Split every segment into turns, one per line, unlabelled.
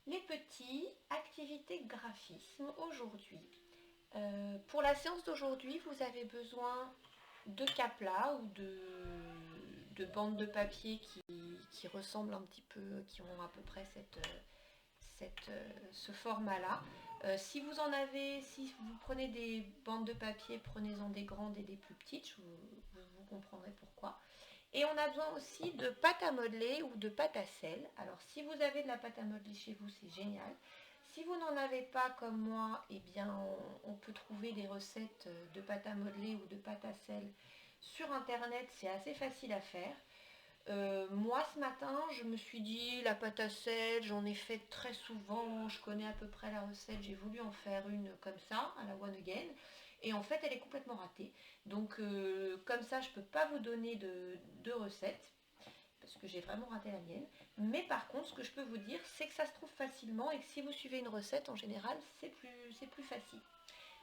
Les petits, activité graphisme aujourd'hui. Pour la séance d'aujourd'hui, vous avez besoin de caplas ou de bandes de papier qui ressemblent un petit peu, qui ont à peu près ce format-là. Si vous en avez, si vous prenez des bandes de papier, prenez-en des grandes et des plus petites, vous comprendrez pourquoi. Et on a besoin aussi de pâte à modeler ou de pâte à sel. Alors si vous avez de la pâte à modeler chez vous, c'est génial. Si vous n'en avez pas comme moi, eh bien on peut trouver des recettes de pâte à modeler ou de pâte à sel sur internet, c'est assez facile à faire. Moi ce matin, je me suis dit la pâte à sel, j'en ai fait très souvent, je connais à peu près la recette, j'ai voulu en faire une comme ça, à la One Again. Et en fait, elle est complètement ratée. Donc, comme ça, je ne peux pas vous donner de recette, parce que j'ai vraiment raté la mienne. Mais par contre, ce que je peux vous dire, c'est que ça se trouve facilement et que si vous suivez une recette, en général, c'est plus facile.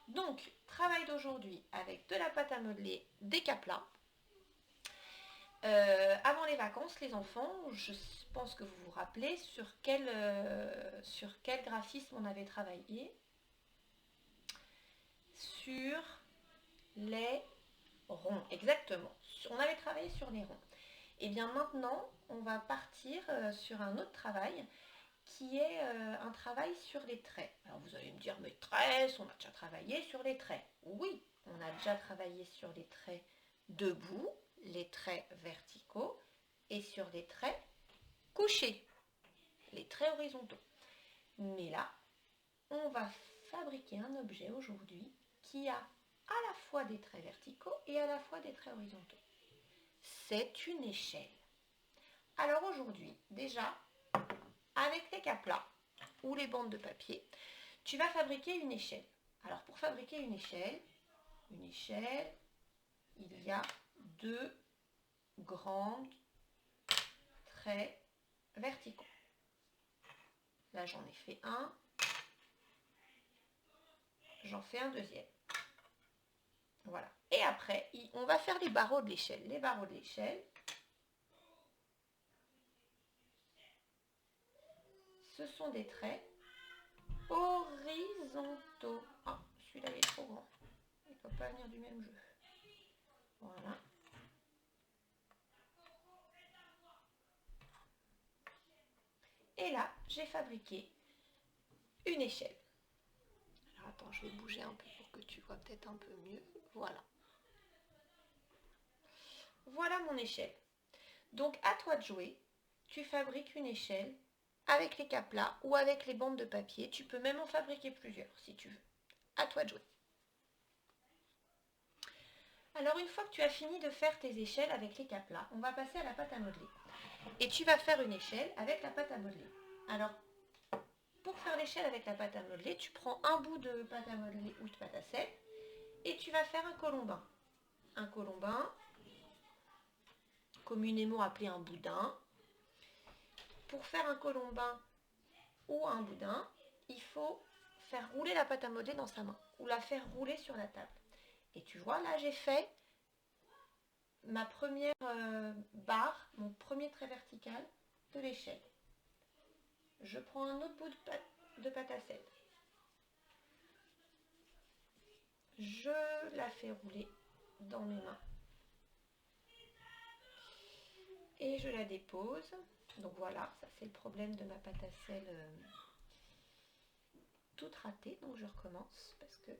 Donc, travail d'aujourd'hui avec de la pâte à modeler, des caplas. Avant les vacances, les enfants, je pense que vous vous rappelez sur quel graphisme on avait travaillé. Sur les ronds, exactement. On avait travaillé sur les ronds. Et bien maintenant, on va partir sur un autre travail qui est un travail sur les traits. Alors vous allez me dire, mais traits, on a déjà travaillé sur les traits. Oui, on a déjà travaillé sur les traits debout, les traits verticaux et sur les traits couchés, les traits horizontaux. Mais là, on va fabriquer un objet aujourd'hui qui a à la fois des traits verticaux et à la fois des traits horizontaux. C'est une échelle. Alors aujourd'hui, déjà, avec les caplas ou les bandes de papier, tu vas fabriquer une échelle. Alors pour fabriquer une échelle, il y a deux grands traits verticaux. Là j'en ai fait un, j'en fais un deuxième. Voilà. Et après, on va faire les barreaux de l'échelle. Les barreaux de l'échelle, ce sont des traits horizontaux. Ah, celui-là il est trop grand. Il ne peut pas venir du même jeu. Voilà. Et là, j'ai fabriqué une échelle. Alors attends, je vais bouger un peu pour que tu vois peut-être un peu mieux. Voilà. Voilà mon échelle. Donc à toi de jouer. Tu fabriques une échelle avec les caplas ou avec les bandes de papier. Tu peux même en fabriquer plusieurs si tu veux. À toi de jouer. Alors une fois que tu as fini de faire tes échelles avec les caplas, on va passer à la pâte à modeler. Et tu vas faire une échelle avec la pâte à modeler. Alors, pour faire l'échelle avec la pâte à modeler, tu prends un bout de pâte à modeler ou de pâte à sel et tu vas faire un colombin. Un colombin, communément appelé un boudin. Pour faire un colombin ou un boudin, il faut faire rouler la pâte à modeler dans sa main ou la faire rouler sur la table. Et tu vois, là j'ai fait ma première barre, mon premier trait vertical de l'échelle. Je prends un autre bout de pâte à sel. Je la fais rouler dans mes mains. Et je la dépose. Donc voilà, ça c'est le problème de ma pâte à sel toute ratée. Donc je recommence parce que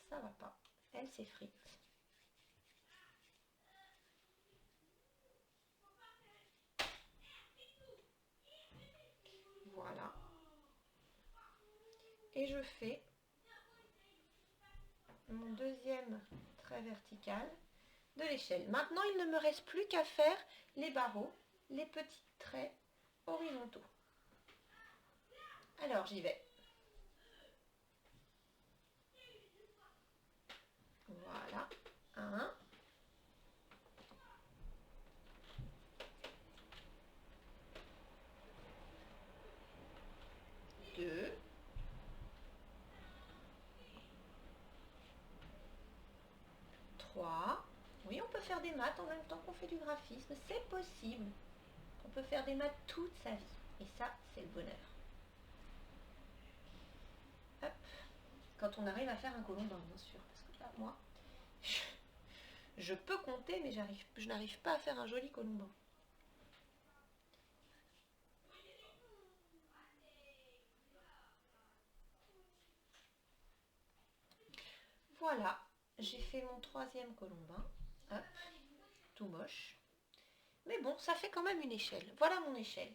ça va pas. Elle s'effrite. Voilà. Et je fais mon deuxième trait vertical de l'échelle. Maintenant, il ne me reste plus qu'à faire les barreaux, les petits traits horizontaux. Alors, j'y vais. Voilà. 1. 2. 3. Oui, on peut faire des maths en même temps qu'on fait du graphisme. C'est possible. On peut faire des maths toute sa vie. Et ça, c'est le bonheur. Quand on arrive à faire un colombin, bien sûr. Parce que là, moi, je peux compter, mais je n'arrive pas à faire un joli colombin. Voilà, j'ai fait mon troisième colombin. Hop, tout moche. Mais bon, ça fait quand même une échelle. Voilà mon échelle.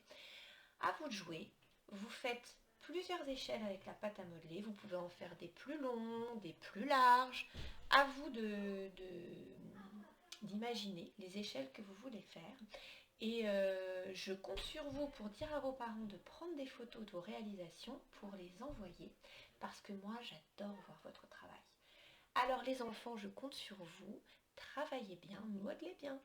À vous de jouer. Vous faites plusieurs échelles avec la pâte à modeler. Vous pouvez en faire des plus longs, des plus larges. À vous d'imaginer les échelles que vous voulez faire. Et je compte sur vous pour dire à vos parents de prendre des photos de vos réalisations pour les envoyer. Parce que moi, j'adore voir votre travail. Alors les enfants, je compte sur vous. Travaillez bien, modelez bien.